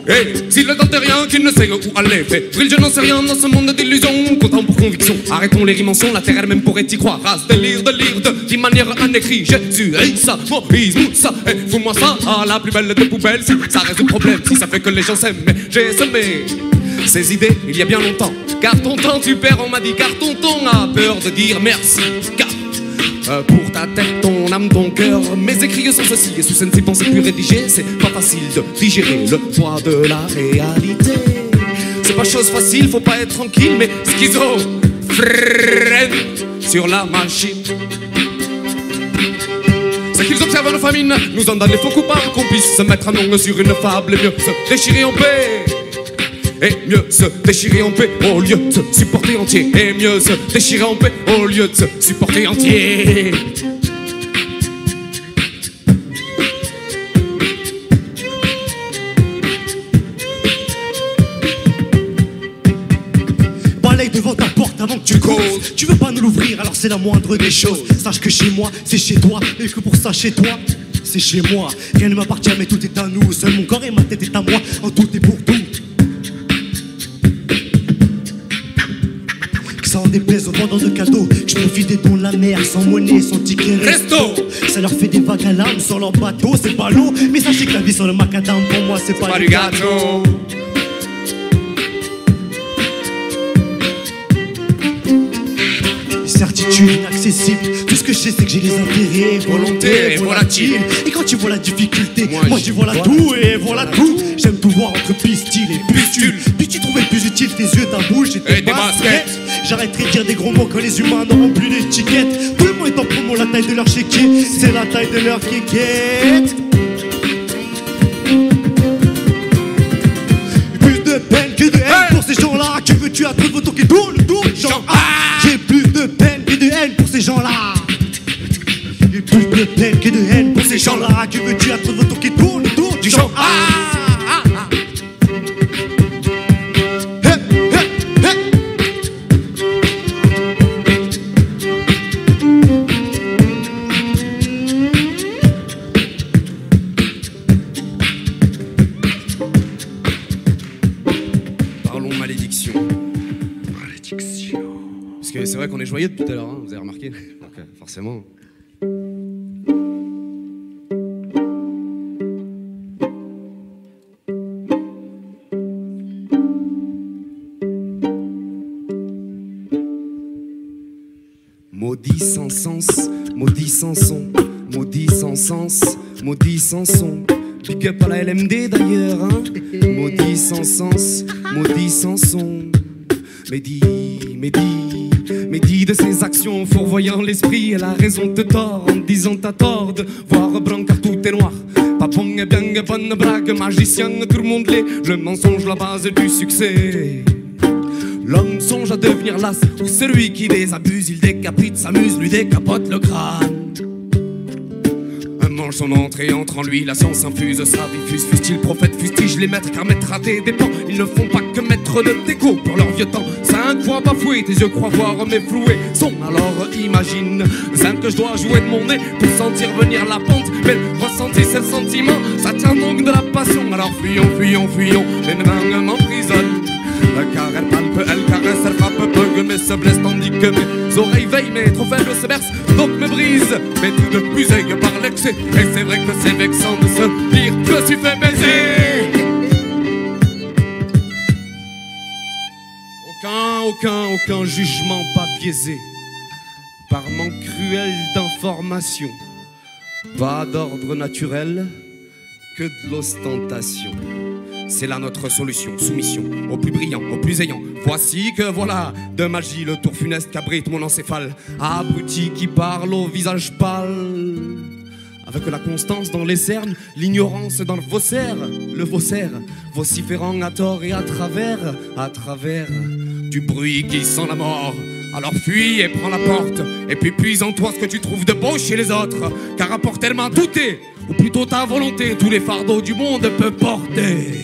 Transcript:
Et s'il ne tente rien, qu'il ne sait où aller. Fait brille, je n'en sais rien dans ce monde d'illusions. Content pour conviction, arrêtons les rimensions. La terre elle-même pourrait y croire. Race, délire, de manière un écrit. Jésus, Isa, Moïse, Moussa. Et fous-moi ça à la plus belle des poubelles. Si ça résout le problème, si ça fait que les gens s'aiment. Mais j'ai semé ces idées il y a bien longtemps. Car ton temps tu perds, on m'a dit. Car ton ton a peur de dire merci. Car pour ta tête, ton âme, ton cœur, mes écrits sont ceci. Et sous scène, ces pensées plus rédigées, c'est pas facile de digérer le poids de la réalité. C'est pas chose facile, faut pas être tranquille, mais schizophrène sur la machine. C'est qu'ils observent nos famines, nous en donnent les faux coupables, qu'on puisse se mettre un nom sur une fable et mieux se déchirer en paix. Et mieux se déchirer en paix au lieu de se supporter entier. Et mieux se déchirer en paix au lieu de se supporter entier. Balaye devant ta porte avant que tu causes. Tu veux pas nous l'ouvrir alors c'est la moindre des choses. Sache que chez moi c'est chez toi. Et que pour ça chez toi c'est chez moi. Rien ne m'appartient mais tout est à nous. Seul mon corps et ma tête est à moi. En tout et pour tout. Sans déplaise aux vendeurs de cadeaux, je profite des dons de la mer, sans monnaie, sans ticket resto. Ça leur fait des vagues à l'âme sur leur bateau, c'est pas l'eau. Mais sachez que la vie sur le macadam, pour moi c'est pas du gâteau. Certitude inaccessible, tout ce que je sais c'est que j'ai les intérêts, volonté, volatiles. Et quand tu vois la difficulté, moi j'y vois la tout et voilà tout. J'aime tout voir entre pistil et pustule. Puis tu trouvais plus utile tes yeux, ta bouche et tes baskets. J'arrêterai de dire des gros mots quand les humains n'auront plus d'étiquette. Tout le monde est en promo, la taille de leur chéquier, c'est la taille de leur kékette. Plus de peine que de haine pour ces gens-là. Que veux-tu à trop de photos qui tournent, genre j'ai plus de peine que de haine pour ces gens-là. J'ai plus de peine que de haine pour ces gens-là. Que veux-tu à trop de photos qui tournent, du genre C'est vrai qu'on est joyeux depuis tout à l'heure, hein, vous avez remarqué. Donc, forcément. Maudit sans sens, maudit sans son, maudit sans sens, maudit sans son. Big up à la LMD d'ailleurs, hein. Maudit sans sens, maudit sans son. Médit de ses actions, fourvoyant l'esprit, elle a raison de tort, en disant t'as tort de voir blanc car tout est noir. Pas bon et bien et bonne blague, magicien, tout le monde l'est, le mensonge la base du succès. L'homme songe à devenir las, ou celui qui désabuse, il décapite, s'amuse, lui décapote le crâne. Mange son entrée, entre en lui, la science infuse sa vie, fuse-t-il prophète, fustige les maîtres, car maître raté dépend. Ils ne font pas que mettre de déco pour leur vieux temps. 5 fois bafoué, tes yeux croient voir mais floués sont. Alors imagine 5 que je dois jouer de mon nez pour sentir venir la pente. Mais le ressenti c'est le sentiment, ça tient donc de la passion. Alors fuyons, fuyons, fuyons, les mains m'emprisonnent. Car elle palpe, elle caresse, elle frappe, bug, mais se blesse tandis que mes oreilles veillent, mais trop faibles se bercent, donc me brisent. Mais tout de plus aiguë par l'excès, et c'est vrai que c'est vexant de se dire que je suis fait baiser. Aucun jugement pas biaisé par manque cruel d'information. Pas d'ordre naturel que de l'ostentation. C'est là notre solution, soumission au plus brillant, au plus ayant. Voici que voilà, de magie le tour funeste qu'abrite mon encéphale. Abruti qui parle au visage pâle, avec la constance dans les cernes, l'ignorance dans le faussaire, vociférant à tort et à travers du bruit qui sent la mort. Alors fuis et prends la porte, et puis puise en toi ce que tu trouves de beau chez les autres. Car à portée de main tout est, ou plutôt ta volonté, tous les fardeaux du monde peut porter.